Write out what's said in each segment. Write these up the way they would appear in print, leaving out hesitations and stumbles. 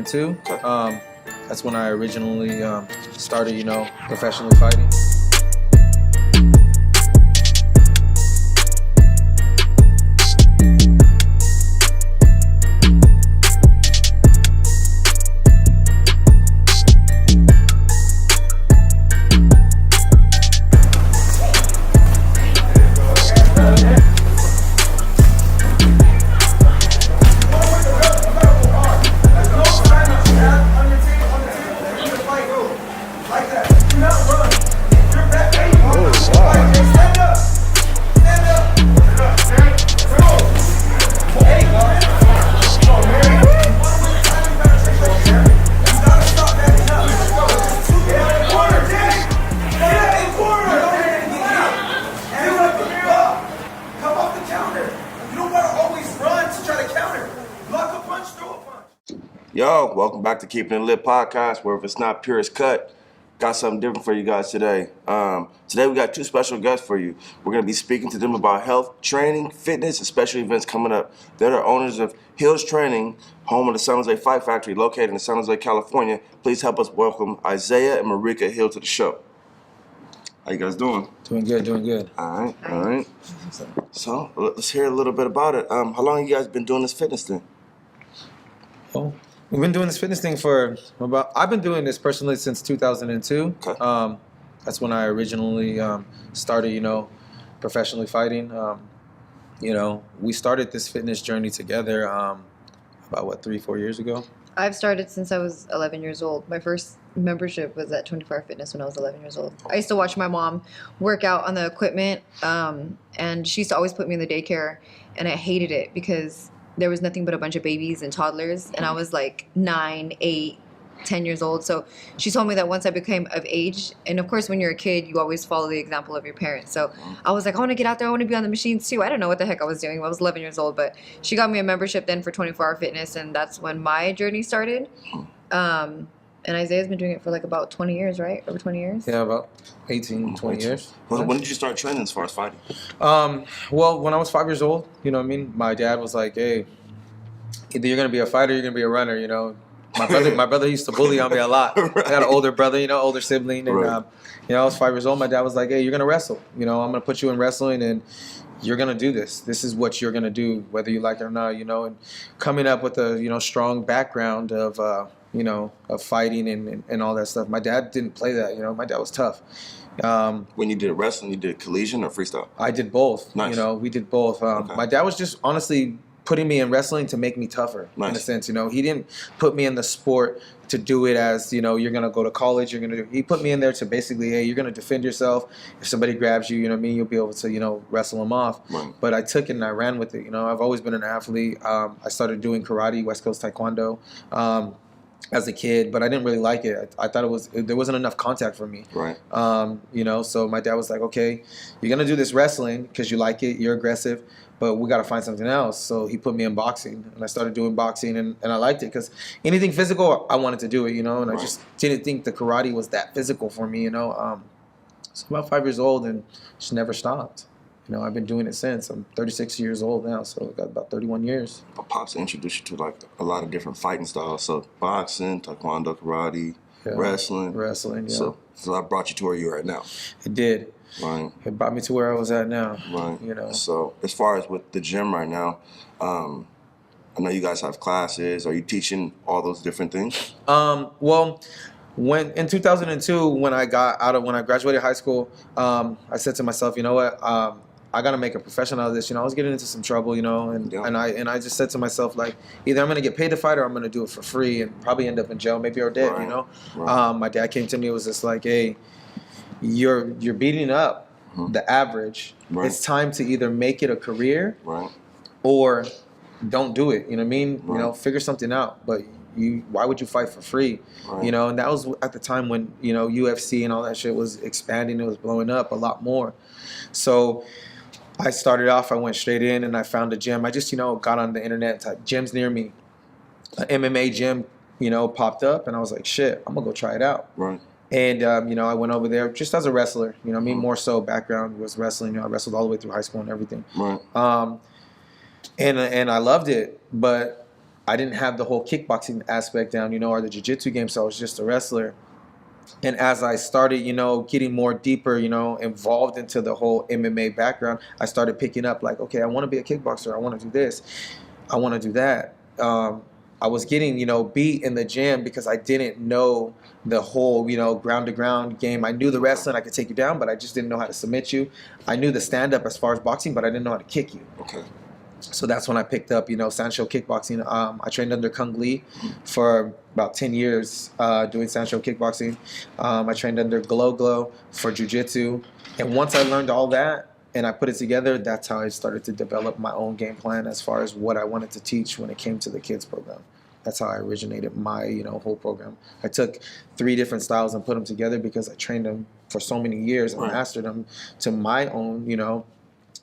2002. That's when I originally started, professionally fighting. Yo, welcome back to Keepin It Lit podcast, where if it's not pure, it's cut. Got something different for you guys today. Today we got two special guests for you. We're going to be speaking to them about health, training, fitness, and special events coming up. They're the owners of Hills Training, home of the San Jose Fight Factory, located in San Jose, California. Please help us welcome Isaiah and Marica Hill to the show. How you guys doing? Doing good. All right. So let's hear a little bit about it. How long have you guys been doing this fitness thing? Well, we've been doing this fitness thing I've been doing this personally since 2002. Okay. That's when I originally started, professionally fighting. We started this fitness journey together about 3-4 years ago. I've started since I was 11 years old. My first membership was at 24 Hour Fitness when I was 11 years old. I used to watch my mom work out on the equipment, and she used to always put me in the daycare, and I hated it because there was nothing but a bunch of babies and toddlers, and I was like 9, 8, 10 years old. So she told me that once I became of age, and of course when you're a kid, you always follow the example of your parents. So I was like, I want to get out there. I want to be on the machines too. I don't know what the heck I was doing. I was 11 years old, but she got me a membership then for 24 Hour Fitness, and that's when my journey started. And Isaiah's been doing it for like about 20 years, right? Over 20 years? Yeah, about 18, 20 years. When did you start training as far as fighting? Well, when I was 5 years old, my dad was like, hey, either you're going to be a fighter or you're going to be a runner, My brother used to bully on me a lot. Right. I got an older brother, older sibling. And, right. I was 5 years old. My dad was like, hey, you're going to wrestle. I'm going to put you in wrestling and you're going to do this. This is what you're going to do, whether you like it or not, And coming up with a, strong background of, of fighting and all that stuff. My dad didn't play that, My dad was tough. When you did wrestling, you did collision or freestyle? I did both. Nice. We did both. Okay. My dad was just honestly putting me in wrestling to make me tougher. Nice. In a sense. He didn't put me in the sport to do it as, you're going to go to college. He put me in there to basically, hey, you're going to defend yourself. If somebody grabs you, you'll be able to, wrestle them off. Right. But I took it and I ran with it. I've always been an athlete. I started doing karate, West Coast Taekwondo. As a kid, but I didn't really like it. I thought there wasn't enough contact for me. Right. So my dad was like, okay, you're going to do this wrestling because you like it, you're aggressive, but we got to find something else. So he put me in boxing, and I started doing boxing, and I liked it because anything physical, I wanted to do it, and right. I just didn't think the karate was that physical for me, So about 5 years old and just never stopped. I've been doing it since. I'm 36 years old now, so I've got about 31 years. My pops introduced you to like a lot of different fighting styles. So boxing, taekwondo, karate, wrestling. Wrestling, yeah. So that brought you to where you're at now. It did. Right. It brought me to where I was at now. Right. So as far as with the gym right now, I know you guys have classes. Are you teaching all those different things? Well, when in 2002, when I graduated high school, I said to myself, you know what? I got to make a profession out of this. I was getting into some trouble, and I just said to myself, like, either I'm going to get paid to fight or I'm going to do it for free and probably end up in jail, maybe or dead, right. Right. My dad came to me, it was just like, hey, you're beating up the average. Right. It's time to either make it a career right. or don't do it. You know what I mean? Right. Figure something out. But why would you fight for free? Right. And that was at the time when, UFC and all that shit was expanding. It was blowing up a lot more. So I started off, I went straight in and I found a gym. I just, got on the internet, typed gyms near me. An MMA gym, popped up and I was like, shit, I'm gonna go try it out. Right. And, I went over there just as a wrestler, more so background was wrestling. I wrestled all the way through high school and everything. Right. And I loved it, but I didn't have the whole kickboxing aspect down, or the jiu-jitsu game, so I was just a wrestler. And as I started, getting more deeper, involved into the whole MMA background, I started picking up like, okay, I want to be a kickboxer. I want to do this. I want to do that. I was getting, beat in the gym because I didn't know the whole, ground to ground game. I knew the wrestling, I could take you down, but I just didn't know how to submit you. I knew the stand up as far as boxing, but I didn't know how to kick you. Okay. So that's when I picked up, Sancho kickboxing. I trained under Kung Lee for about 10 years doing Sancho kickboxing. I trained under Glow for jiu-jitsu. And once I learned all that and I put it together, that's how I started to develop my own game plan as far as what I wanted to teach when it came to the kids program. That's how I originated my, whole program. I took 3 different styles and put them together because I trained them for so many years and mastered them to my own,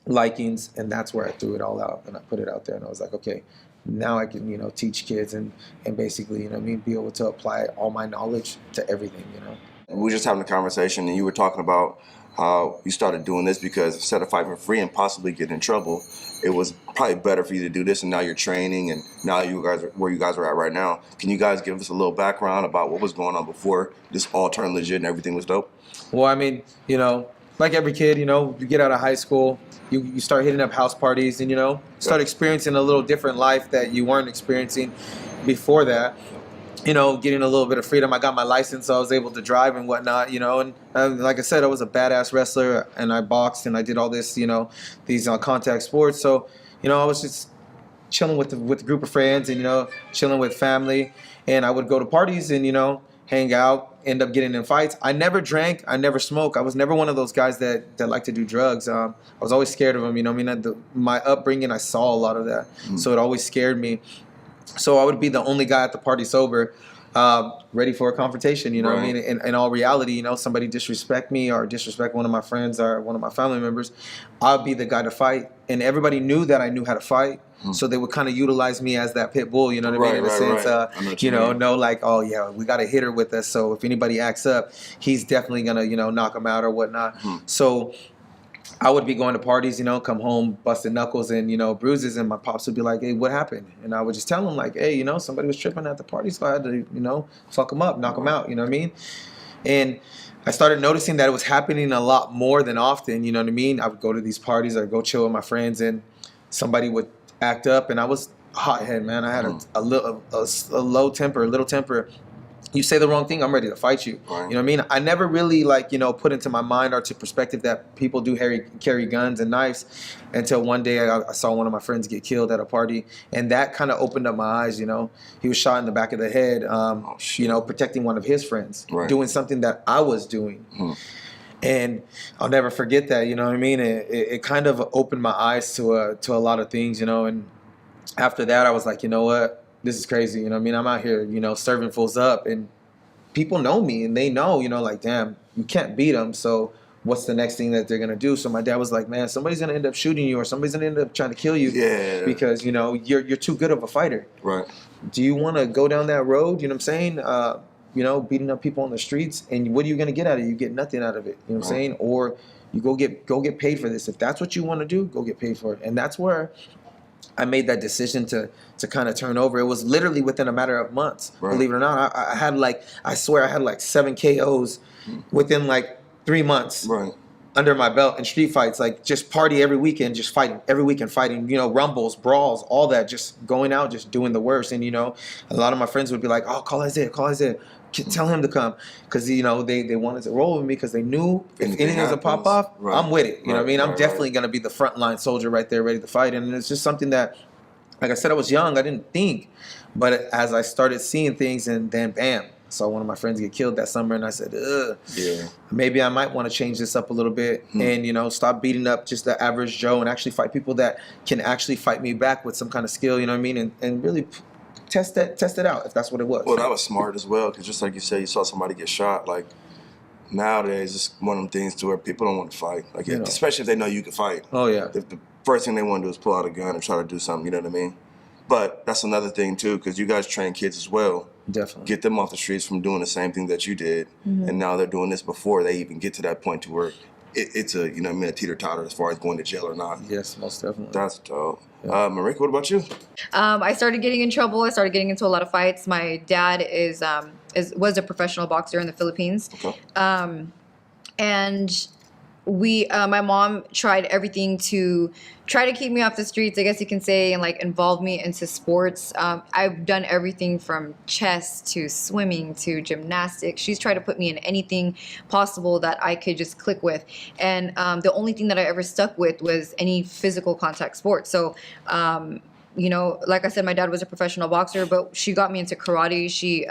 likings, and that's where I threw it all out and I put it out there and I was like, okay, now I can teach kids and basically be able to apply all my knowledge to everything. We were just having a conversation and you were talking about how you started doing this because instead of fighting for free and possibly getting in trouble, it was probably better for you to do this, and now you're training and now you guys are where you guys are at right now. Can you guys give us a little background about what was going on before this all turned legit and everything was dope? Well, like every kid, you get out of high school, you start hitting up house parties and, start experiencing a little different life that you weren't experiencing before that. Getting a little bit of freedom. I got my license, so I was able to drive and whatnot, and like I said, I was a badass wrestler and I boxed and I did all this, these contact sports. So, I was just chilling with a group of friends and, chilling with family, and I would go to parties and, hang out, end up getting in fights. I never drank, I never smoked. I was never one of those guys that like to do drugs. I was always scared of them, my upbringing, I saw a lot of that. So it always scared me. So I would be the only guy at the party sober, ready for a confrontation, what I mean? In all reality, somebody disrespect me or disrespect one of my friends or one of my family members, I'd be the guy to fight. And everybody knew that I knew how to fight. So they would kind of utilize me as that pit bull, what I mean? In a sense, know like, oh yeah, we got a hitter with us. So if anybody acts up, he's definitely going to, knock him out or whatnot. So I would be going to parties, come home, busting knuckles and, bruises, and my pops would be like, hey, what happened? And I would just tell him like, hey, somebody was tripping at the party, so I had to, fuck them up, knock them out, what I mean? And I started noticing that it was happening a lot more than often, what I mean? I would go to these parties, I'd go chill with my friends, and somebody would act up, and I was a hothead, man. I had a little temper. You say the wrong thing, I'm ready to fight you. Right. What I mean? I never really put into my mind or to perspective that people do carry guns and knives until one day I saw one of my friends get killed at a party, and that kind of opened up my eyes. He was shot in the back of the head, protecting one of his friends, doing something that I was doing. And I'll never forget that, what I mean? It kind of opened my eyes to a lot of things, and after that I was like, you know what? This is crazy, what I mean? I'm out here, serving fools up, and people know me, and they know, like, damn, you can't beat them, so what's the next thing that they're going to do? So my dad was like, man, somebody's going to end up shooting you, or somebody's going to end up trying to kill you because, you're too good of a fighter. Right. Do you want to go down that road, what I'm saying? Beating up people on the streets, and what are you going to get out of it? You get nothing out of it, what I'm saying? Or you go get paid for this. If that's what you want to do, go get paid for it. And that's where I made that decision to kind of turn over. It was literally within a matter of months, believe it or not. I had I swear I had 7 KOs within 3 months under my belt in street fights, just party every weekend, just fighting, every weekend fighting, rumbles, brawls, all that, just going out, just doing the worst. And, a lot of my friends would be like, oh, call Isaiah, tell him to come, because they wanted to roll with me because they knew if anything was to pop off, I'm with it. What I mean? I'm definitely going to be the frontline soldier right there, ready to fight. And it's just something that, like I said, I was young, I didn't think, but as I started seeing things, and then bam, saw one of my friends get killed that summer, and I said, maybe I might want to change this up a little bit and stop beating up just the average Joe and actually fight people that can actually fight me back with some kind of skill, what I mean, and really test it out if that's what it was. Well, that was smart as well, because just like you said, you saw somebody get shot. Nowadays, it's one of them things to where people don't want to fight, especially if they know you can fight. Oh yeah. If the first thing they want to do is pull out a gun and try to do something, you know what I mean? But that's another thing too, because you guys train kids as well. Definitely. Get them off the streets from doing the same thing that you did, and now they're doing this before they even get to that point to where it's a a teeter-totter as far as going to jail or not. Yes, most definitely. That's dope. Marica, what about you? I started getting in trouble. I started getting into a lot of fights. My dad was a professional boxer in the Philippines. Okay. And my mom tried everything to try to keep me off the streets, I guess you can say, and like involve me into sports. I've done everything from chess to swimming to gymnastics. She's tried to put me in anything possible that I could just click with. And the only thing that I ever stuck with was any physical contact sport. So, like I said, my dad was a professional boxer, but she got me into karate. She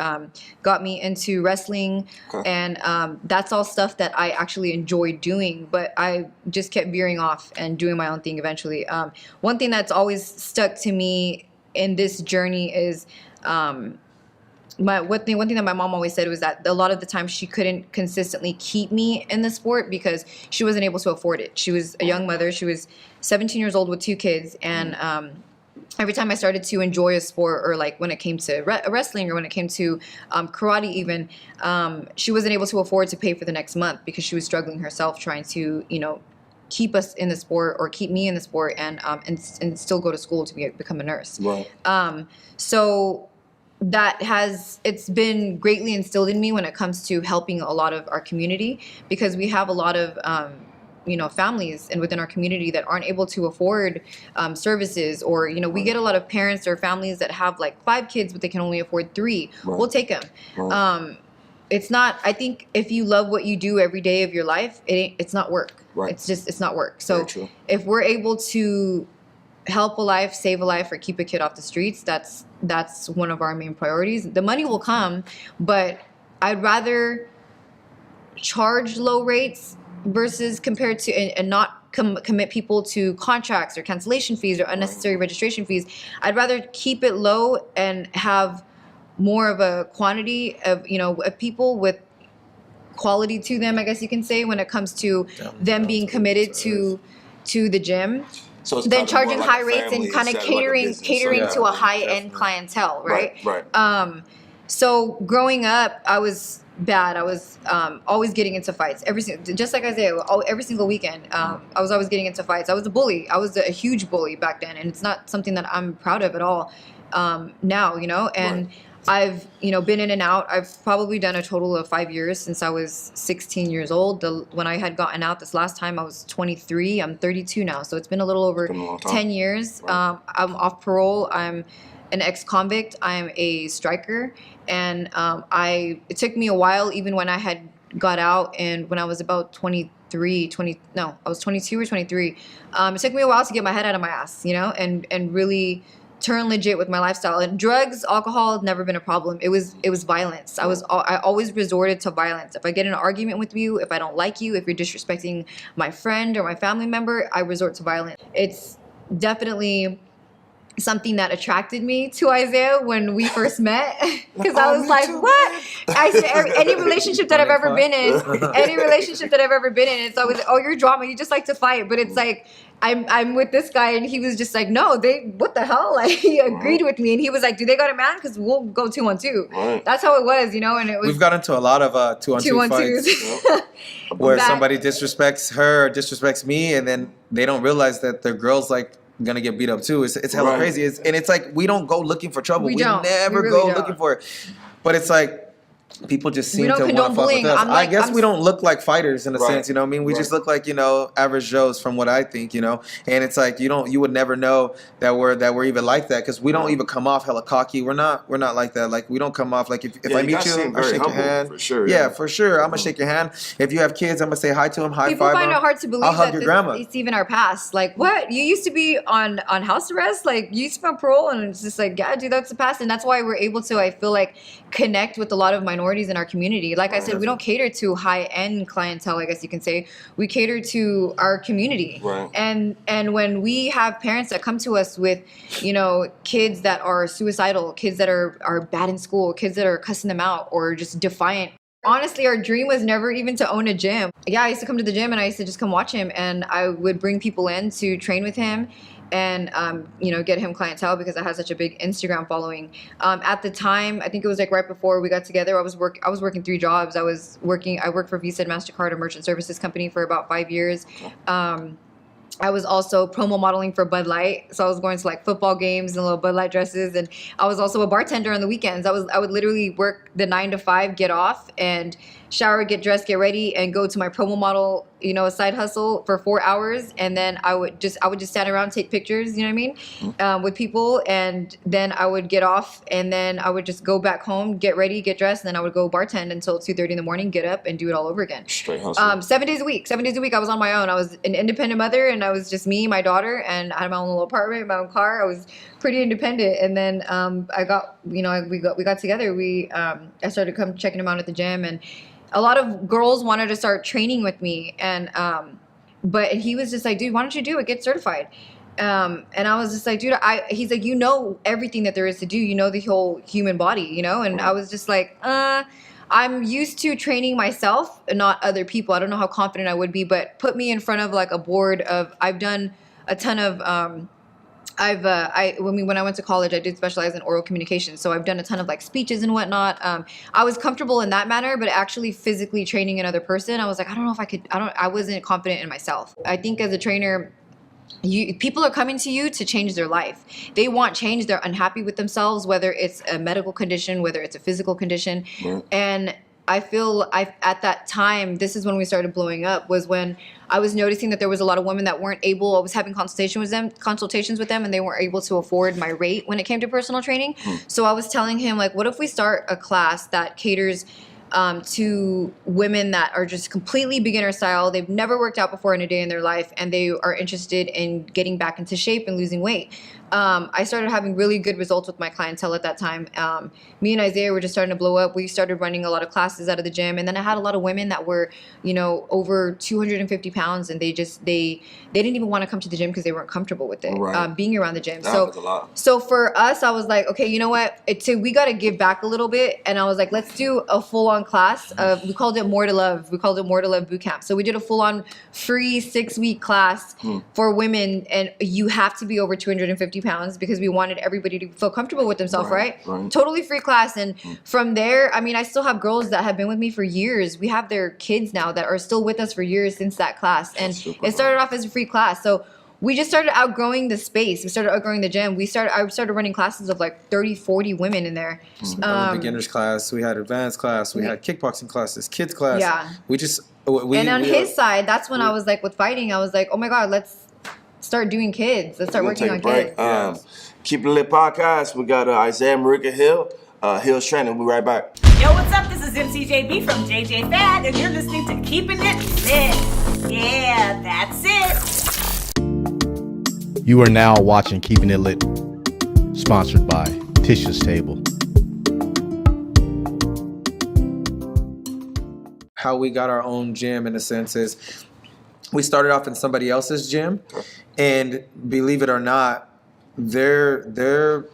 got me into wrestling. Okay. And that's all stuff that I actually enjoyed doing, but I just kept veering off and doing my own thing eventually. One thing that's always stuck to me in this journey is one thing that my mom always said was that a lot of the time she couldn't consistently keep me in the sport because she wasn't able to afford it. She was a young mother. She was 17 years old with 2 kids, and every time I started to enjoy a sport, or like when it came to wrestling or when it came to karate even, she wasn't able to afford to pay for the next month because she was struggling herself trying to, keep us in the sport or keep me in the sport and still go to school to become a nurse. Right. So it's been greatly instilled in me when it comes to helping a lot of our community, because we have a lot of families and within our community that aren't able to afford services, or we get a lot of parents or families that have like 5 kids but they can only afford 3. Right. We'll take them. Right. It's not, I think if you love what you do every day of your life, it's not work. Right. It's not work. So Very true. if we're able to help a life, save a life, or keep a kid off the streets, that's one of our main priorities. The money will come, but I'd rather charge low rates versus compared to and not commit people to contracts or cancellation fees or unnecessary registration fees. I'd rather keep it low and have more of a quantity of of people with quality to them, I guess you can say, when it comes to them being committed to the gym. So it's Then kinda more charging like high a rates family and kind of instead like a business. catering Yeah, to a high end definitely. clientele, right? Right. So growing up, I was bad. I was always getting into fights. Just like Isaiah, every single weekend, I was always getting into fights. I was a bully. I was a huge bully back then, and it's not something that I'm proud of at all now. And Right. I've been in and out. I've probably done a total of 5 years since I was 16 years old. When I had gotten out this last time, I was 23. I'm 32 now, so it's been a little over Been a long time. 10 years. Right. I'm off parole. I'm an ex-convict. I'm a striker, and it took me a while, even when I had got out, and when I was about I was 22 or 23. It took me a while to get my head out of my ass, and really turn legit with my lifestyle. And drugs, alcohol had never been a problem. It was violence. I always resorted to violence. If I get in an argument with you, if I don't like you, if you're disrespecting my friend or my family member, I resort to violence. It's definitely something that attracted me to Isaiah when we first met, because I was like, what? Any relationship that I've ever been in, it's always, oh, you're drama, you just like to fight. But it's like, I'm with this guy, and he was just like, no, what the hell? Like, he agreed with me, and he was like, do they got a man? Because we'll go 2-on-2. Right. That's how it was, and it was We've got into a lot of 2-on-2 fights where somebody disrespects her or disrespects me, and then they don't realize that their girl's like gonna get beat up too. It's hella Right. crazy. And it's like, we don't go looking for trouble. We We don't. never We really go don't. looking for it. But it's like, people just seem don't to want condone to fuck bullying. with us. I guess I'm we don't look like fighters in a Right. sense, you know what I mean? We Right. just look like, average Joes from what I think, And it's like, you would never know that we're even like that, because we don't even come off hella cocky. We're not like that. Like, we don't come off like, if Yeah, I you meet guys you, seem I'll very shake your humble, hand. for sure, Yeah, yeah. for sure. I'm gonna shake your hand. If you have kids, I'm gonna say hi to them, high People five find them. it hard to believe I'll hug that your grandma. it's even our past. Like, what? You used to be on house arrest? Like, you used to be on parole? And it's just like, yeah, dude, that's the past. And that's why we're able to, I feel like, connect with a lot of minorities in our community. Like I said, we don't cater to high-end clientele, I guess you can say. We cater to our community. Right. And when we have parents that come to us with, kids that are suicidal, kids that are bad in school, kids that are cussing them out or just defiant. Honestly, our dream was never even to own a gym. Yeah, I used to come to the gym and I used to just come watch him, and I would bring people in to train with him. and get him clientele because I had such a big Instagram following. At the time, I think it was like right before we got together, I was working 3 jobs. I worked for Visa and MasterCard, a merchant services company, for about 5 years. I was also promo modeling for Bud Light, so I was going to like football games and little Bud Light dresses, and I was also a bartender on the weekends. I would literally work the 9 to 5, get off and shower, get dressed, get ready, and go to my promo model, side hustle for 4 hours, and then I would just stand around, take pictures, you know what I mean, with people, and then I would get off, and then I would just go back home, get ready, get dressed, and then I would go bartend until 2:30 in the morning, get up, and do it all over again. Straight hustle. 7 days a week. 7 days a week, I was on my own. I was an independent mother, and I was just me, my daughter, and I had my own little apartment, my own car. I was pretty independent, and then we got together. I started checking him out at the gym, and a lot of girls wanted to start training with me, and he was just like, dude, why don't you do it? Get certified. And I was just like, dude, he's like, everything that there is to do, the whole human body, and I was just like, I'm used to training myself and not other people. I don't know how confident I would be, but put me in front of like a board of, I've done a ton of, when I went to college, I did specialize in oral communication. So I've done a ton of like speeches and whatnot. I was comfortable in that manner, but actually physically training another person, I was like, I don't know if I could, I wasn't confident in myself. I think as a trainer, people are coming to you to change their life. They want change. They're unhappy with themselves, whether it's a medical condition, whether it's a physical condition. Right. And I feel at that time, this is when we started blowing up, was when I was noticing that there was a lot of women that weren't able, I was having consultations with them, and they weren't able to afford my rate when it came to personal training. So I was telling him, like, what if we start a class that caters to women that are just completely beginner style. They've never worked out before in a day in their life, and they are interested in getting back into shape and losing weight. I started having really good results with my clientele at that time. Me and Isaiah were just starting to blow up. We started running a lot of classes out of the gym, and then I had a lot of women that were, over 250 pounds, and they didn't even want to come to the gym because they weren't comfortable with it, being around the gym. So for us, I was like, okay, you know what? We got to give back a little bit, and I was like, let's do a full-on class. We called it More to Love. We called it More to Love Boot Camp. So we did a full-on free 6-week class for women, and you have to be over 250 pounds because we wanted everybody to feel comfortable with themselves, right? Totally free class. And from there, I mean, I still have girls that have been with me for years. We have their kids now that are still with us for years since that class. And it started off as a free class. So we just started outgrowing the space. We started outgrowing the gym. I started running classes of like 30, 40 women in there. Beginners class, we had advanced class, we had kickboxing classes, kids class. Yeah. And on his side, that's when I was like, with fighting, I was like, oh my God, let's start doing kids. Let's start working on kids. Keepin' It Lit podcast. We got Isaiah Marica Hill's training. We'll be right back. Yo, what's up? This is MCJB from JJ Fad, and you're listening to Keepin' It Lit. Yeah, that's it. You are now watching Keepin' It Lit, sponsored by Tisha's Table. How we got our own gym, in a sense, is we started off in somebody else's gym, and believe it or not, they're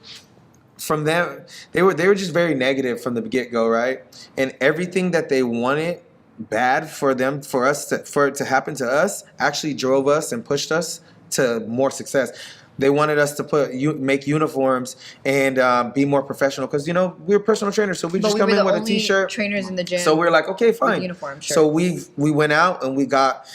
from them, they were just very negative from the get-go, right? And everything that they wanted bad for it to happen to us actually drove us and pushed us to more success. They wanted us to make uniforms and be more professional because, we were personal trainers, so we just come in with a t-shirt. Trainers in the gym. So we're like, okay, fine. Uniform shirts. So we went out and we got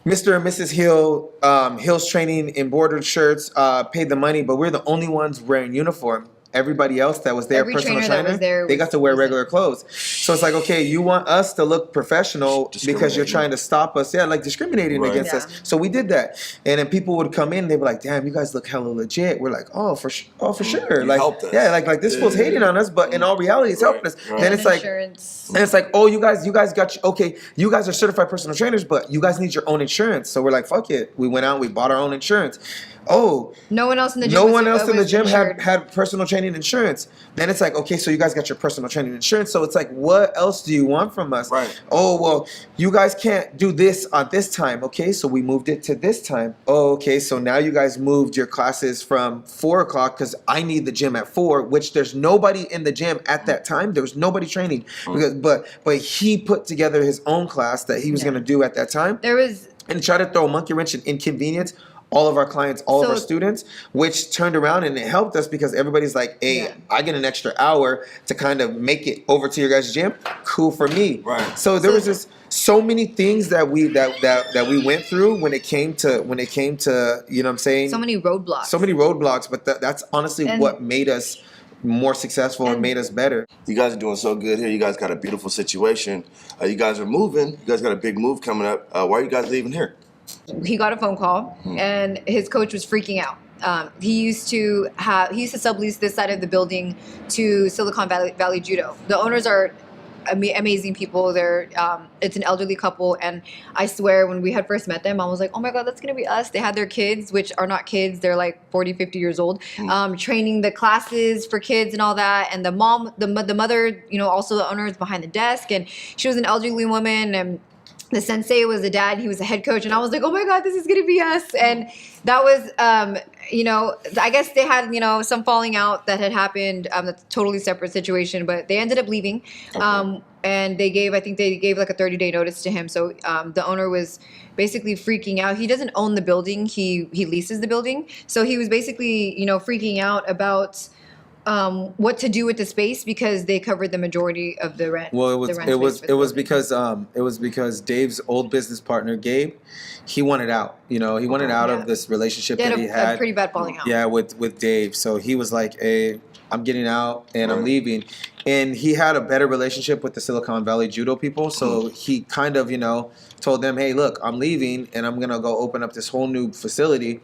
Mr. and Mrs. Hill, Hill's training in bordered shirts, paid the money, but we're the only ones wearing uniform. Everybody else that was there, personal trainer, they got to wear regular clothes. So it's like, okay, you want us to look professional because you're trying to stop us, like discriminating against us. So we did that, and then people would come in, they'd be like, "Damn, you guys look hella legit." We're like, "Oh, for sure." Like, yeah, like this fool's hating on us, but in all reality, it's helping us. Then it's like, and it's like, oh, you guys got you guys are certified personal trainers, but you guys need your own insurance. So we're like, fuck it. We went out, we bought our own insurance. Oh, no one else in the gym had personal training insurance. Then it's like, okay, so you guys got your personal training insurance. So it's like, what else do you want from us? Right. Oh, well, you guys can't do this on this time. Okay, so we moved it to this time. Oh, okay, so now you guys moved your classes from 4 o'clock because I need the gym at 4, which there's nobody in the gym at that time. There was nobody training because, but he put together his own class that he was going to do at that time. There was. And try to throw a monkey wrench and inconvenience all of our clients, all of So- our students, which turned around and it helped us because everybody's like, hey, Yeah. I get an extra hour to kind of make it over to your guys' gym. Cool for me. Right. So there was just so many things that we went through when it came to you know what I'm saying? So many roadblocks. So many roadblocks, but that's honestly And- what made us more successful and made us better. You guys are doing so good here. You guys got a beautiful situation. You guys are moving. You guys got a big move coming up. Why are you guys leaving here? He got a phone call and his coach was freaking out. He used to sublease this side of the building to Silicon Valley Judo. The owners are amazing people. They're it's an elderly couple, and I swear when we had first met them, I was like, oh my god, that's gonna be us. They had their kids, which are not kids, they're like 40, 50 years old, training the classes for kids and all that. And the mother, you know, also the owner is behind the desk, and she was an elderly woman, and the sensei was the dad. He was the head coach, and I was like, oh my god, this is gonna be us. And that was you know, I guess they had, you know, some falling out that had happened. That's a totally separate situation, but they ended up leaving. And I think they gave like a 30-day notice to him. So the owner was basically freaking out. He doesn't own the building. He leases the building. So he was basically, you know, freaking out about what to do with the space because they covered the majority of the rent. Well, the rent it space for the was building. because Dave's old business partner Gabe, he wanted out. You know, he wanted out Yeah. of this relationship They had that he a had. pretty bad falling out. Yeah, with Dave. So he was like, "Hey, I'm getting out and I'm Right. leaving." And he had a better relationship with the Silicon Valley judo people, so he kind of, you know, told them, "Hey, look, I'm leaving and I'm gonna go open up this whole new facility.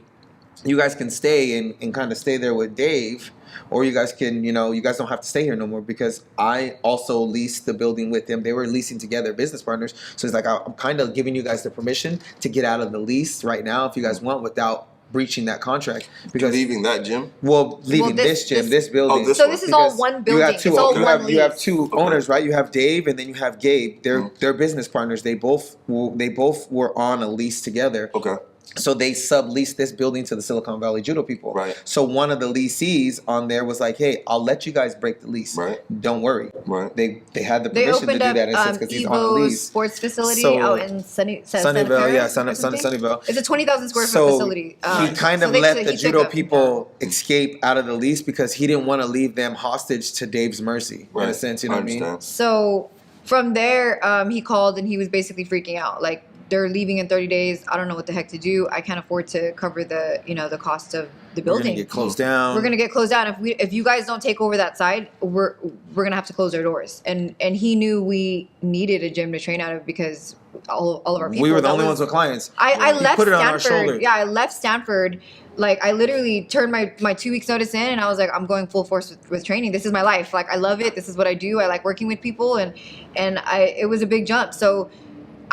You guys can stay and kind of stay there with Dave, or you guys can, you know, you guys don't have to stay here no more because I also leased the building with him. They were leasing together, business partners. So he's like, I'm kind of giving you guys the permission to get out of the lease right now if you guys want without breaching that contract. Because Leaving that gym? leaving this gym, this building. Oh, this So one. this is all Because one You building. have two. It's all you one have you have lease. two owners, right? You have Dave and then you have Gabe. They're business partners. They both were on a lease together. Okay. So they subleased this building to the Silicon Valley judo people. Right. So one of the leasees on there was like, "Hey, I'll let you guys break the lease. Right. Don't worry." Right. They had the They permission to opened do up that because he's on a Evo's lease. sports facility So- out in Sunnyvale, yeah, something. Sunnyvale. It's a 20,000 square foot So facility. he kind so of they- let so the he judo took them people escape out of the lease because he didn't want to leave them hostage to Dave's mercy. In a Right. sense, you know what I mean? understand. So from there, he called and he was basically freaking out. Like, they're leaving in 30 days. I don't know what the heck to do. I can't afford to cover the, you know, the cost of the We're building. gonna get closed down. We're gonna get closed down if you guys don't take over that side. We're gonna have to close our doors. And he knew we needed a gym to train out of because all of our people. We were the that only was- ones with clients. I He left put it on our Stanford. shoulders. Yeah, I left Stanford. Like, I literally turned my 2 weeks notice in, and I was like, I'm going full force with training. This is my life. Like, I love it. This is what I do. I like working with people, and it was a big jump. So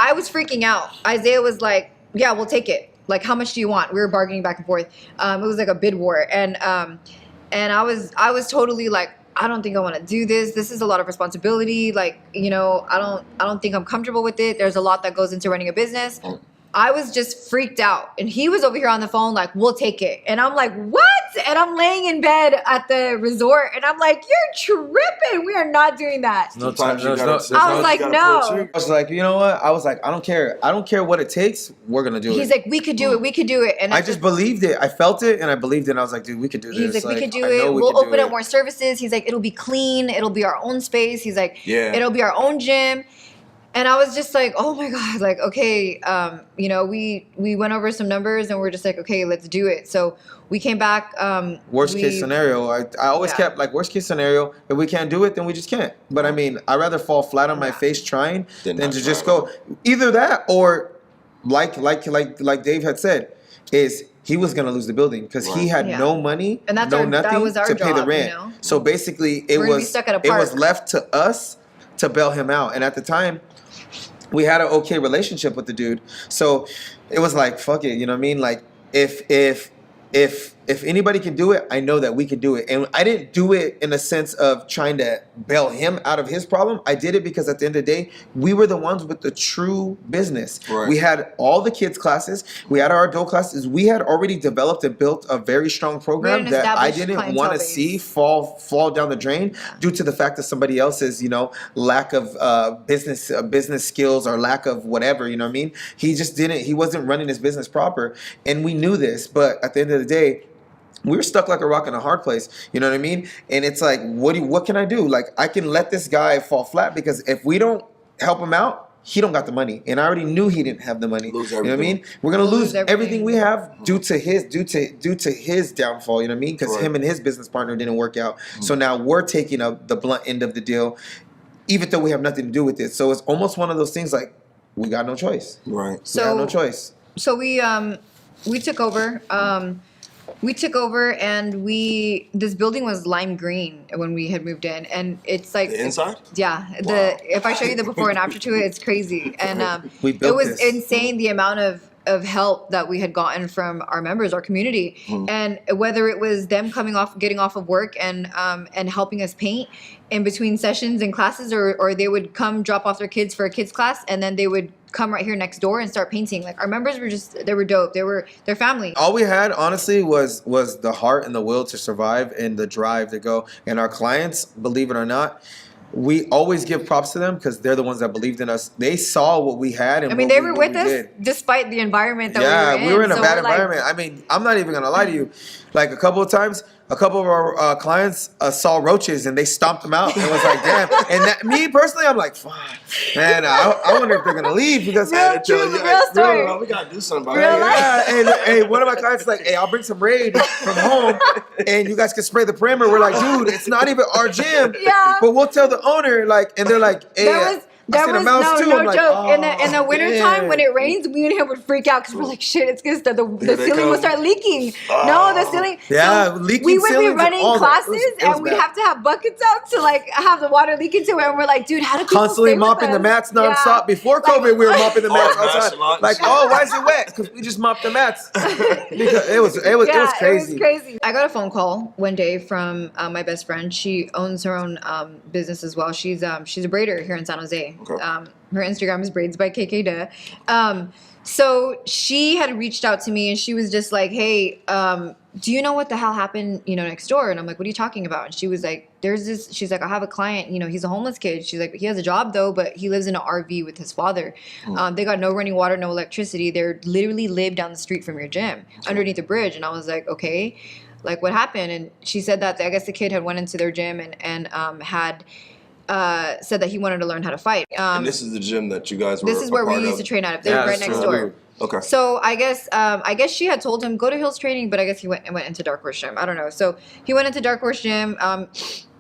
I was freaking out. Isaiah was like, yeah, we'll take it. Like, how much do you want? We were bargaining back and forth. It was like a bid war, and I was totally like, I don't think I want to do this. This is a lot of responsibility. Like, you know, I don't think I'm comfortable with it. There's a lot that goes into running a business. I was just freaked out. And he was over here on the phone like, we'll take it. And I'm like, what? And I'm laying in bed at the resort. And I'm like, you're tripping. We are not doing that. No time. Sometimes you gotta- I was like, you gotta no. pull the trigger. I was like, you know what? I was like, I don't care. I don't care what it takes. We're gonna do it. He's like, we could do it. We could do it. And I just believed it. I felt it, and I believed it. And I was like, dude, we could do this. He's like, we could do I know it. we We'll could do open up it. more services. He's like, it'll be clean. It'll be our own space. He's like, Yeah. it'll be our own gym. And I was just like, oh my God, like, okay, you know, we went over some numbers and we're just like, okay, let's do it. So we came back. Worst case scenario, I always Yeah. kept like worst case scenario. If we can't do it, then we just can't. But I mean, I'd rather fall flat on my face trying Than than not to just trying. go. Either that or like Dave had said, is he was gonna lose the building because he Right. had Yeah. no money, And that's no our- that nothing was our to pay the job, you rent. know? So basically, it We're gonna be was stuck at a it was park. left to us to bail him out. And at the time, we had an okay relationship with the dude. So it was like, fuck it, you know what I mean? Like if if anybody can do it, I know that we can do it. And I didn't do it in a sense of trying to bail him out of his problem. I did it because at the end of the day, we were the ones with the true business. Right. We had all the kids classes. We had our adult classes. We had already developed and built a very strong program that I didn't want to see fall down the drain due to the fact that somebody else's, lack of business skills or lack of whatever, you know what I mean? He wasn't running his business proper. And we knew this, but at the end of the day, we were stuck like a rock in a hard place. You know what I mean? And it's like, what can I do? Like, I can let this guy fall flat because if we don't help him out, he don't got the money. And I already knew he didn't have the money. You know what I mean? We're gonna lose everything we have due to his downfall, you know what I mean? Because him and his business partner didn't work out. So now we're taking up the blunt end of the deal, even though we have nothing to do with it. So it's almost one of those things like, we got no choice. Right. So, we got no choice. So we took over. We took over, and this building was lime green when we had moved in, and it's like the inside. Yeah, wow. If I show you the before and after to it, it's crazy, and it was insane the amount of help that we had gotten from our members, our community, and whether it was them getting off of work and helping us paint in between sessions and classes, or they would come drop off their kids for a kids class, and then they would come right here next door and start painting. Like, our members they were dope. Their family. All we had, honestly, was the heart and the will to survive and the drive to go. And our clients, believe it or not, we always give props to them because they're the ones that believed in us. They saw what we had, and they were with us despite the environment that we were in. We were in a bad environment. I mean, I'm not even gonna lie to you. Like, a couple of times, a couple of our clients saw roaches and they stomped them out and was like, damn. And me personally, I'm like, fuck, man, I wonder if they're gonna leave because real story. We gotta do something about Real it. life. And hey, one of my clients is like, hey, I'll bring some Raid from home and you guys can spray the perimeter. We're like, dude, it's not even our gym. Yeah. But we'll tell the owner, like, and they're like, hey, There was no like, joke. oh, In the wintertime, when it rains, me and him would freak out because we're like, shit, it's because the ceiling would start leaking. No, the ceiling. Yeah, so leaking we would be ceilings and running all that. classes, It was and we'd bad. have to have buckets out to like have the water leak into it. And we're like, dude, how do people Constantly stay with mopping the us? mats nonstop. Yeah. Before COVID, we were mopping the mats Oh, outside. lunch. Like, oh, why is it wet? Because we just mopped the mats. Because it was crazy. It was crazy. I got a phone call one day from my best friend. She owns her own business as well. She's a braider here in San Jose. Okay. Her Instagram is braids by KK So she had reached out to me and she was just like, hey, do you know what the hell happened, next door? And I'm like, what are you talking about? And she was like, she's like, I have a client, he's a homeless kid. She's like, he has a job though, but he lives in an RV with his father. They got no running water, no electricity. They're literally live down the street from your gym underneath the bridge. And I was like, okay, like, what happened? And she said that I guess the kid had went into their gym and had said that he wanted to learn how to fight. And this is the gym that you guys were. This is where we used to train out of. They're right next door. Okay. So I guess she had told him go to Hills Training, but I guess he went into Dark Horse Gym. I don't know. So he went into Dark Horse Gym,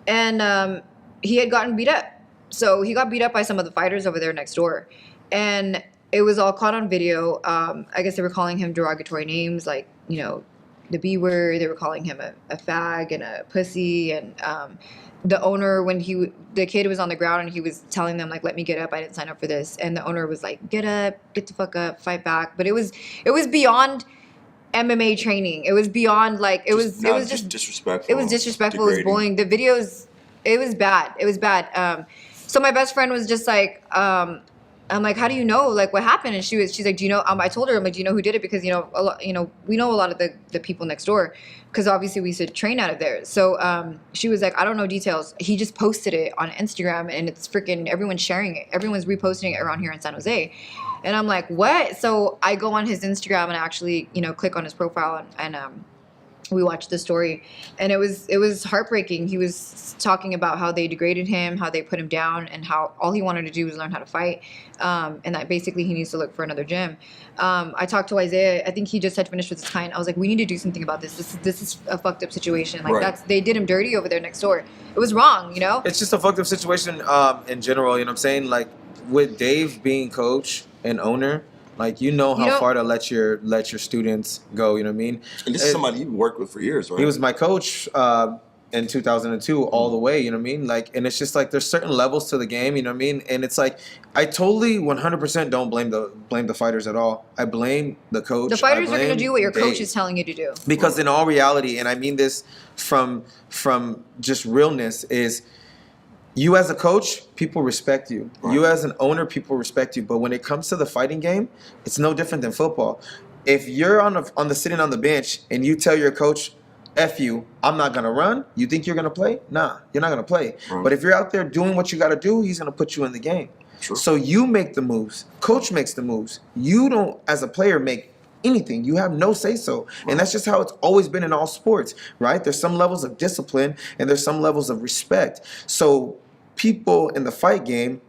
and he had gotten beat up. So he got beat up by some of the fighters over there next door, and it was all caught on video. I guess they were calling him derogatory names like the B word. They were calling him a fag and a pussy, and the owner, when the kid was on the ground and he was telling them like, let me get up, I didn't sign up for this, and the owner was like, get up, get the fuck up, fight back. But it was beyond MMA training. It was beyond like it was just disrespectful. It was disrespectful. Degrading. It was bullying. The videos, it was bad. So my best friend was just like, I'm like, how do you know, like, what happened? And she's like, do you know? I told her, I'm like, do you know who did it? Because we know a lot of the people next door, because obviously we used to train out of there. So she was like, I don't know details. He just posted it on Instagram, and it's freaking everyone's sharing it. Everyone's reposting it around here in San Jose, and I'm like, what? So I go on his Instagram and I actually click on his profile and we watched the story, and it was heartbreaking. He was talking about how they degraded him, how they put him down, and how all he wanted to do was learn how to fight, and that basically he needs to look for another gym. I talked to Isaiah. I think he just had finished with his client. I was like, we need to do something about this. This is a fucked up situation. Like, they did him dirty over there next door. It was wrong, It's just a fucked up situation in general. You know what I'm saying? Like, with Dave being coach and owner, like, how far to let your students go, you know what I mean? And this is somebody you worked with for years, right? He was my coach in 2002 all the way, you know what I mean? Like, and it's just like there's certain levels to the game, you know what I mean? And it's like I totally 100% don't blame the fighters at all. I blame the coach. The fighters are going to do what your Dave. coach is telling you to do. Because in all reality, and I mean this from just realness, is you as a coach, people respect you. Right. You as an owner, people respect you. But when it comes to the fighting game, it's no different than football. If you're sitting on the bench and you tell your coach, F you, I'm not going to run, you think you're going to play? Nah, you're not going to play. Right. But if you're out there doing what you got to do, he's going to put you in the game. True. So you make the moves. Coach makes the moves. You don't, as a player, make anything. You have no say-so. Right. And that's just how it's always been in all sports, right? There's some levels of discipline and there's some levels of respect. So people in the fight game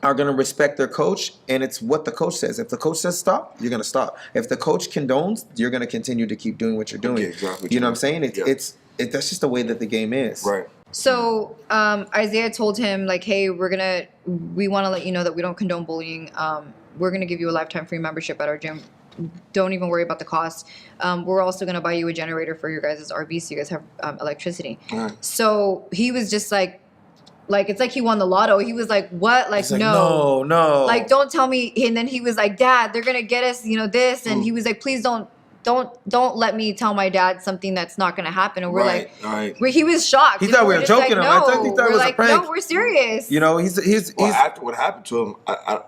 are going to respect their coach, and it's what the coach says. If the coach says stop, you're going to stop. If the coach condones, you're going to continue to keep doing what you're doing. Yeah, exactly. You know what I'm saying? Yeah. That's just the way that the game is. Right. So Isaiah told him, like, hey, we want to let you know that we don't condone bullying. We're going to give you a lifetime free membership at our gym. Don't even worry about the cost. We're also going to buy you a generator for your guys' RV so you guys have electricity. Right. So he was just like, it's like he won the lotto. He was like, what? Like, Like, no. no. Like, don't tell me. And then he was like, Dad, they're going to get us, this. And he was like, please don't let me tell my dad something that's not going to happen. And we're Right. he was shocked. He thought we were just joking him. I thought he thought it we're was a prank. No, we're serious. You know, he's Well, after what happened to him, I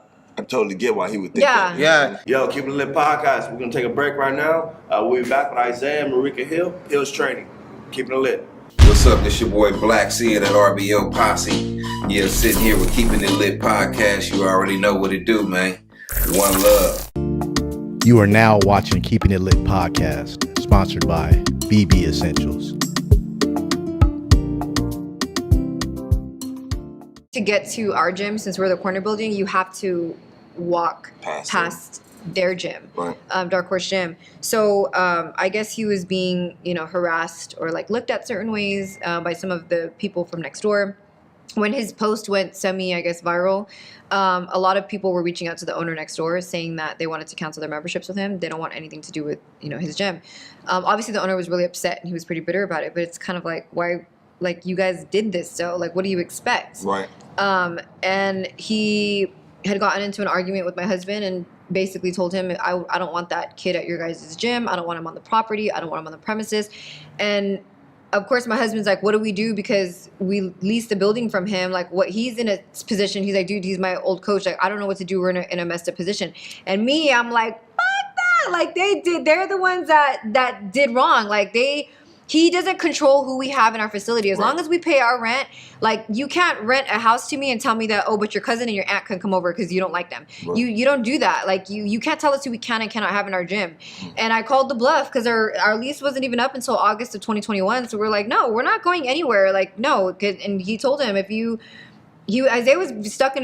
totally get why he would think Yeah. that. Yeah. Yo, Keepin It Lit podcast. We're going to take a break right now. We'll be back with Isaiah and Marica Hill's training. Keepin It Lit. What's up? This your boy Black Seed at RBO Posse. Yeah, sitting here with Keepin It Lit podcast. You already know what it do, man. One love. You are now watching Keeping It Lit podcast, sponsored by BB Essentials. To get to our gym, since we're the corner building, you have to walk past their gym, Right. Dark Horse Gym. So I guess he was being, harassed or like looked at certain ways by some of the people from next door. When his post went viral, a lot of people were reaching out to the owner next door saying that they wanted to cancel their memberships with him. They don't want anything to do with, his gym. Obviously, the owner was really upset and he was pretty bitter about it. But it's kind of like, why? Like, you guys did this, so like, what do you expect? Right. And he had gotten into an argument with my husband and basically told him, I don't want that kid at your guys' gym. I don't want him on the property. I don't want him on the premises. And of course, my husband's like, what do we do? Because we leased the building from him. Like, what he's in a position. He's like, dude, he's my old coach. Like, I don't know what to do. We're in a messed up position. And me, I'm like, fuck that. Like, they're the ones that did wrong. Like, he doesn't control who we have in our facility. As long as we pay our rent, like, you can't rent a house to me and tell me that, oh, but your cousin and your aunt can come over because you don't like them. Right. You don't do that. Like, you can't tell us who we can and cannot have in our gym. And I called the bluff because our lease wasn't even up until August of 2021. So we're like, no, we're not going anywhere. Like, no. And he told him, Isaiah was stuck in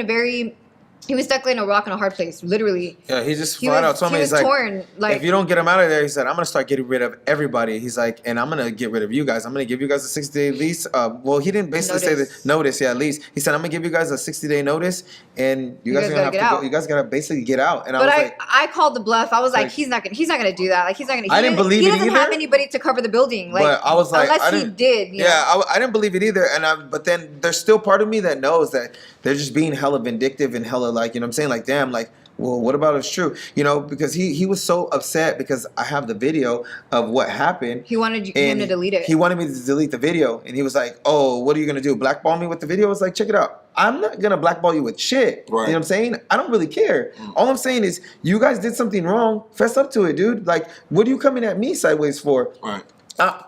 a rock and a hard place, literally. Yeah, he just flat out told me, he's like, torn. Like, if you don't get him out of there, he said, I'm going to start getting rid of everybody. He's like, and I'm going to get rid of you guys. I'm going to give you guys a 60-day lease. Well, he didn't basically say the notice, lease. He said, I'm going to give you guys a 60-day notice, and you guys are going to have to go. You guys got to basically get out. And I called the bluff. I was like, he's not gonna do that. Like, he's not gonna. I didn't believe it either. He doesn't have anybody to cover the building. Like, but I was like, unless he did. You know? I didn't believe it either. But then there's still part of me that knows that they're just being hella vindictive and hella, like, you know what I'm saying? Like, damn, like, well, what about it's true? You know, because he was so upset because I have the video of what happened. He wanted him to delete it. He wanted me to delete the video. And he was like, oh, what are you going to do? Blackball me with the video? I was like, check it out. I'm not going to blackball you with shit. Right. You know what I'm saying? I don't really care. All I'm saying is you guys did something wrong. Fess up to it, dude. Like, what are you coming at me sideways for? Right.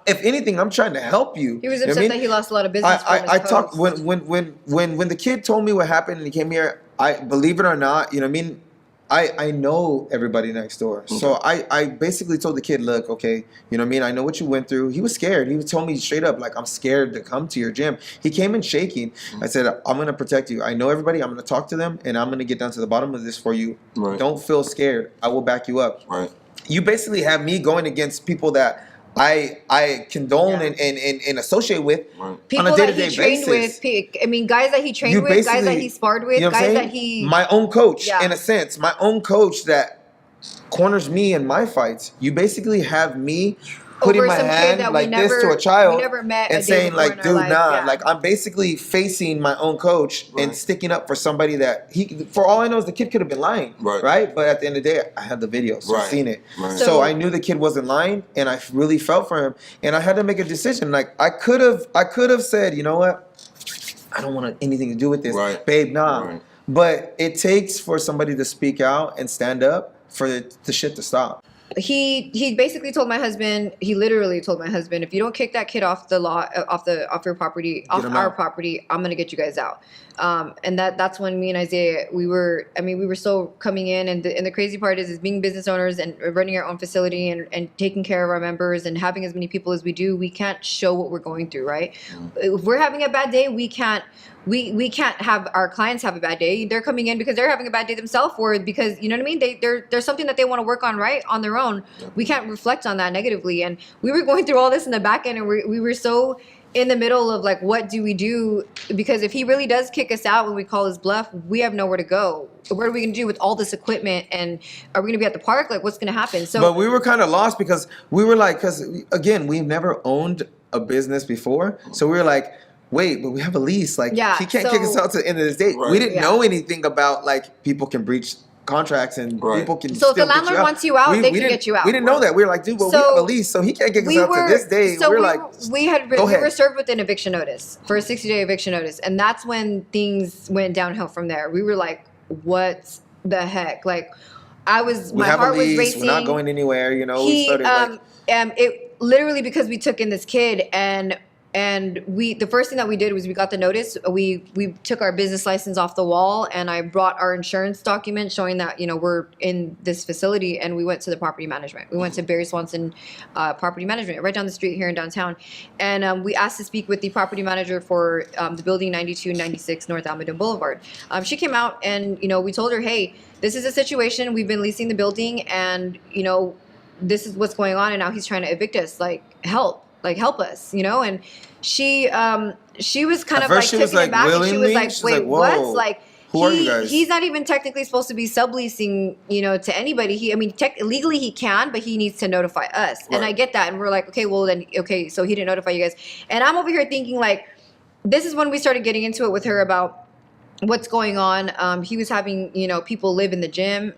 If anything, I'm trying to help you. He was You know what upset I mean? that he lost a lot of business. I talked when the kid told me what happened and he came here. I believe it or not, you know what I mean. I know everybody next door, so I basically told the kid, look, okay, you know what I mean. I know what you went through. He was scared. He told me straight up, like, I'm scared to come to your gym. He came in shaking. I said, I'm gonna protect you. I know everybody. I'm gonna talk to them, and I'm gonna get down to the bottom of this for you. Right. Don't feel scared. I will back you up. Right. You basically have me going against people that I condone and associate with people on a that day-to-day he trained basis. with. I mean, guys that he trained with, guys that he sparred with, you know what I'm guys saying? that he. My own coach, Yeah. in a sense, my own coach that corners me in my fights. You basically have me putting Over my some kid hand that like we this never, to a child we never met a and day saying before like, in our dude, life. nah, Yeah. like I'm basically facing my own coach and Right. sticking up for somebody that for all I know is the kid could have been lying, Right. But at the end of the day, I had the video, so I Right. seen it. Right. So I knew the kid wasn't lying, and I really felt for him, and I had to make a decision. Like I could have said, you know what, I don't want anything to do with this, Right. babe, nah. Right. But it takes for somebody to speak out and stand up for the shit to stop. He basically told my husband, he literally told my husband, if you don't kick that kid off the lot, off your property, off him our out. property, I'm gonna get you guys out. And that's when me and Isaiah, we were still coming in, and the crazy part is being business owners and running our own facility and taking care of our members and having as many people as we do, we can't show what we're going through, right? If we're having a bad day, we can't have our clients have a bad day. They're coming in because they're having a bad day themselves, or because, you know what I mean, there's something that they want to work on right on their own. We can't reflect on that negatively. And we were going through all this in the back end, and we were so in the middle of like, what do we do? Because if he really does kick us out when we call his bluff, we have nowhere to go. What are we gonna do with all this equipment? And are we gonna be at the park? Like, what's gonna happen? So, but we were kind of lost because we were like, because again, we've never owned a business before, so we were like, wait, but we have a lease. Like, Yeah, he can't kick us out to the end of this date. Right. We didn't Yeah. know anything about like people can breach contracts and Right. people can. So if the still get landlord you out. wants you out, they can didn't- get you out. We didn't know that. We were like, dude, but we So have a lease, so he can't kick us out to this day. So we're we like, were go ahead. served with an eviction notice for a 60-day eviction notice, and that's when things went downhill from there. We were like, what the heck? Like, we my have heart a was lease. racing. We're not going anywhere. You know, we He started like, it literally because we took in this kid, and the first thing that we did was we got the notice. We took our business license off the wall, and I brought our insurance document showing that, you know, we're in this facility, and we went to the property management. We went to Barry Swanson Property Management right down the street here in downtown, and we asked to speak with the property manager for the building 9296 North Almaden Boulevard. She came out, and, you know, we told her, hey, this is a situation. We've been leasing the building, and, you know, this is what's going on, and now he's trying to evict us. Like, help us, you know. And she was kind of like first she was, taken like, aback, and she was willingly? like, She's wait, like, whoa, what? Like, who are you guys? he's not even technically supposed to be subleasing, you know, to anybody. Legally he can, but he needs to notify us. And I get that. And we're like, okay, so he didn't notify you guys. And I'm over here thinking, like, this is when we started getting into it with her about what's going on. He was having, you know, people live in the gym,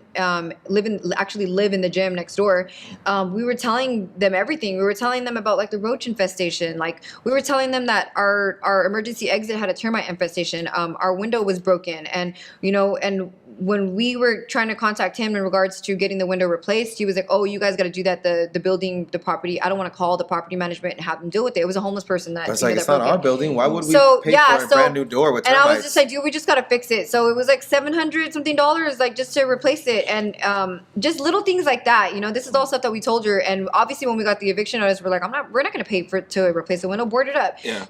live in the gym next door. We were telling them everything. We were telling them about like the roach infestation. Like, we were telling them that our emergency exit had a termite infestation. Our window was broken, and, you know, and when we were trying to contact him in regards to getting the window replaced, he was like, oh, you guys got to do that. The building, the property, I don't want to call the property management and have them deal with it. It was a homeless person that, that's you know, like, it's that not broke our it. building. Why would we So, pay yeah, for a so- brand new door with And termites? I was just like, dude, we just gotta fix it. So it was like $700 something, like, just to replace it, and just little things like that. You know, this is all stuff that we told her. And obviously, when we got the eviction notice, we're like, we're not gonna pay to replace the window, board it up. Yeah.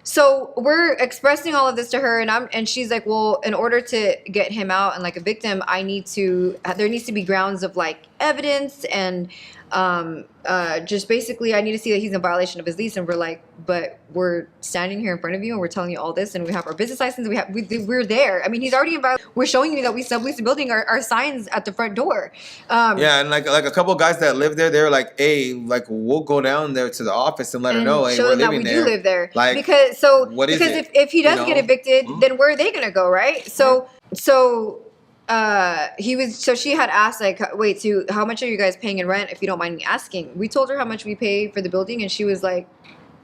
So we're expressing all of this to her, and she's like, well, in order to get him out and like evict him, there needs to be grounds of like evidence, and just basically I need to see that he's in violation of his lease. And we're like, but we're standing here in front of you and we're telling you all this, and we have our business license, we're there. I mean, he's already in violation. We're showing you that we subleased the building, our signs at the front door. Yeah, and like a couple of guys that live there, they're like, hey, like, we'll go down there to the office and let her and know, hey, show we're them that living we there. do live there. Like, because what is it? if he does You get know? evicted, then where are they gonna go, right? So she had asked, like, wait, so how much are you guys paying in rent, if you don't mind me asking? We told her how much we pay for the building, and she was like,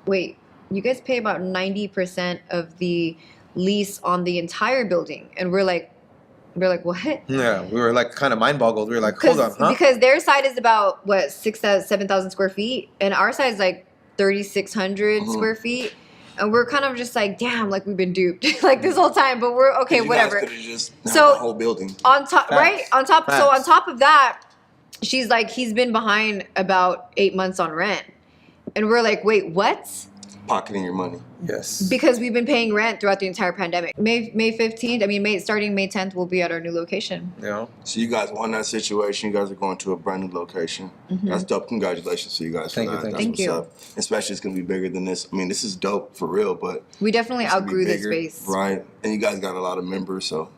wait, you guys pay about 90% of the lease on the entire building. And we're like, what? Yeah, we were like kind of mind boggled. We were like, hold on, huh? Because their side is about, what, 7,000 square feet, and our side is like 3,600 square feet. And we're kind of just like, damn, like, we've been duped like this whole time, but we're okay, whatever. Just So, the whole building. On top, right? On top, so on Facts. top of that, she's like, he's been behind about 8 months on rent. And we're like, wait, what? pocketing your money. Yes. Because we've been paying rent throughout the entire pandemic. May 15th, starting May 10th, we'll be at our new location. You know? So you guys won that situation. You guys are going to a brand new location. That's dope. Congratulations to you guys for that. That's Thank what's you. up. Especially it's going to be bigger than this. I mean, this is dope for real, but We definitely it's gonna be outgrew this bigger, space. right? And you guys got a lot of members, so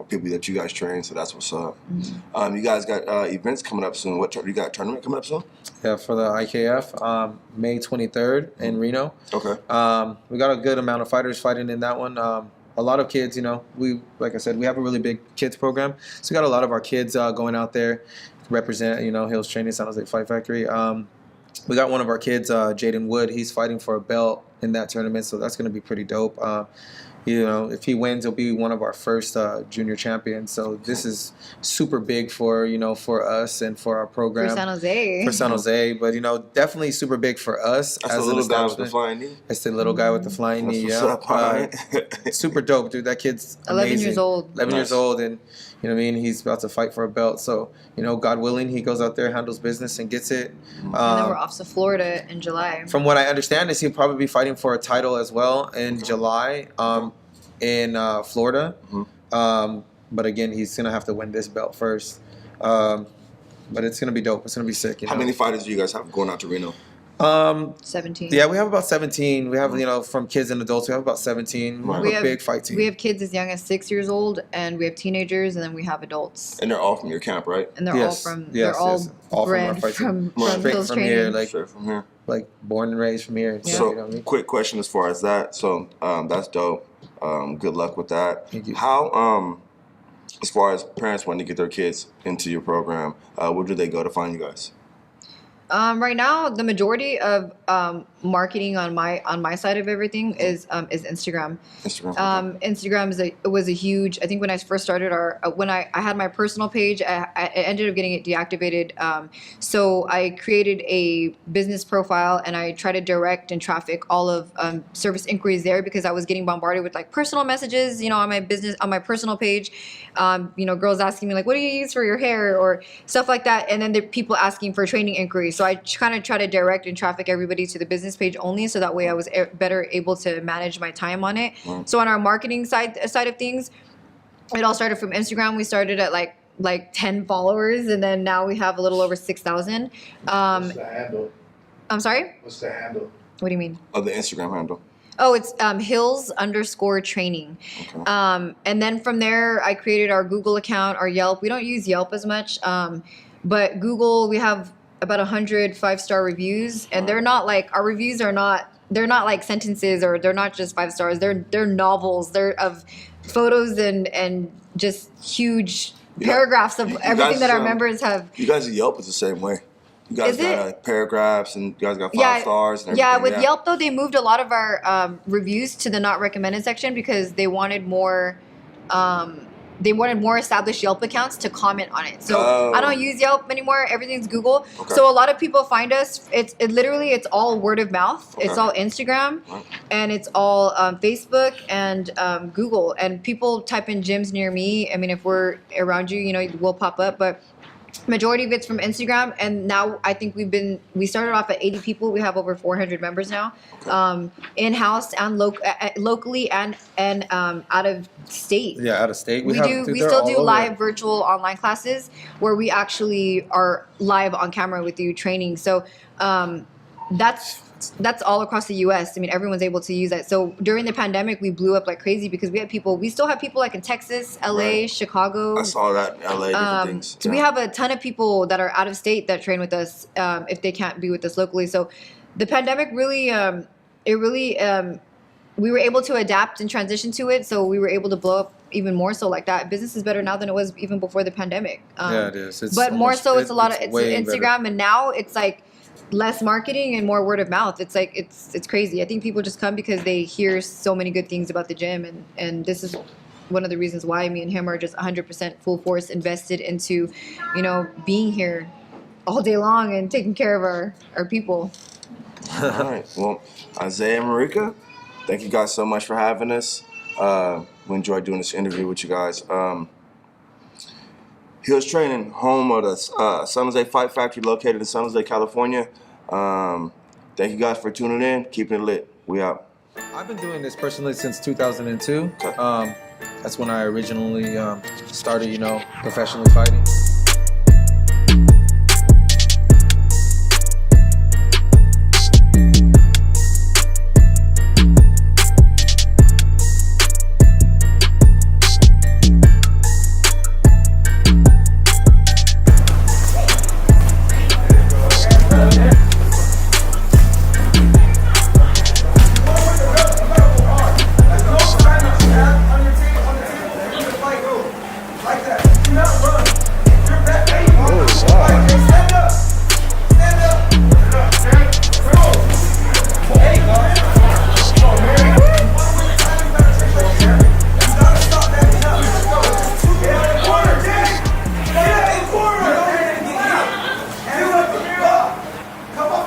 people that you guys train, so that's what's up. You guys got events coming up soon. You got a tournament coming up soon? Yeah, for the IKF, May 23rd in Reno. Okay. We got a good amount of fighters fighting in that one. A lot of kids, like I said, we have a really big kids program. So we got a lot of our kids going out there to represent, Hills Training, San Jose Fight Factory. We got one of our kids, Jaden Wood. He's fighting for a belt in that tournament, so that's going to be pretty dope. If he wins, he'll be one of our first junior champions. So this is super big for us and for our program. For San Jose. For San Jose, but definitely super big for us. That's as the an little guy with the establishment. flying knee. It's the little guy with the flying knee. That's Yeah, what's up, all right. super dope, dude. That kid's 11 amazing. years old. 11 years Nice. old, and he's about to fight for a belt. So God willing, he goes out there, handles business, and gets it. And then we're off to Florida in July. From what I understand, is he'll probably be fighting for a title as well in July. In Florida, but again, he's gonna have to win this belt first. But it's gonna be dope. It's gonna be sick. How many fighters do you guys have going out to Reno? 17. Yeah, we have about 17. We have from kids and adults. We have about 17. Right. We have a big fight team. We have kids as young as 6 years old, and we have teenagers, and then we have adults. And they're all from your camp, right? And they're Yes. all from Yes, they're all yes. All from our bred fight team. from Straight Hills from Training. here, like Straight from here. born and raised from here. Yeah. So, You know what I mean? quick question as far as that. So, that's dope. Good luck with that. Thank you. How, as far as parents wanting to get their kids into your program, where do they go to find you guys? Right now, the majority of marketing on my side of everything is Instagram. Instagram. Instagram was a huge. I think when I first started when I had my personal page, I ended up getting it deactivated. So I created a business profile and I tried to direct and traffic all of service inquiries there because I was getting bombarded with like personal messages, on my personal page. Girls asking me like, "What do you use for your hair?" or stuff like that, and then there are people asking for training inquiries. So I kind of try to direct and traffic everybody to the business page only, so that way I was better able to manage my time on it. Right. So on our marketing side of things, it all started from Instagram. We started at like 10 followers, and then now we have a little over 6,000. What's the handle? I'm sorry? What's the handle? What do you mean? Of the Instagram handle. Oh, it's Hills_training. Okay. And then from there, I created our Google account, our Yelp. We don't use Yelp as much, but Google, we have about 100 5-star reviews, and they're not like, our reviews are not, they're not like sentences, or they're not just 5 stars. They're novels. They're of photos and just huge paragraphs of everything that our members have. You guys at Yelp is the same way. You guys Is got it? paragraphs, and you guys got 5 stars and everything. Yeah, with Yelp though, they moved a lot of our reviews to the not recommended section because they wanted more established Yelp accounts to comment on it. So I don't use Yelp anymore. Everything's Google. Okay. So a lot of people find us. It's all word of mouth. Okay. It's all Instagram, Right. and it's all Facebook and Google. And people type in gyms near me. I mean, if we're around you, we'll pop up. But majority of it's from Instagram, and now I think we started off at 80 people. We have over 400 members now, in-house and locally and out of state. Yeah, out of state. We still do live virtual online classes where we actually are live on camera with you training. So that's all across the U.S. I mean, everyone's able to use that. So during the pandemic, we blew up like crazy because we still have people like in Texas, L.A., Right. Chicago. I saw that in LA, different things. So we have a ton of people that are out of state that train with us if they can't be with us locally. So the pandemic really, we were able to adapt and transition to it. So we were able to blow up even more so like that. Business is better now than it was even before the pandemic. Yeah, it is. It's but more almost- so, it's a lot of way Instagram, better. and now it's like less marketing and more word of mouth. It's like it's crazy. I think people just come because they hear so many good things about the gym, and this is one of the reasons why me and him are just 100% full force invested into, being here all day long and taking care of our people. All right. Well, Isaiah and Marica, thank you guys so much for having us. We enjoyed doing this interview with you guys. Hills Training, home of the San Jose Fight Factory, located in San Jose, California. Thank you guys for tuning in. Keeping it lit. We out. I've been doing this personally since 2002. Okay. That's when I originally started, professionally fighting.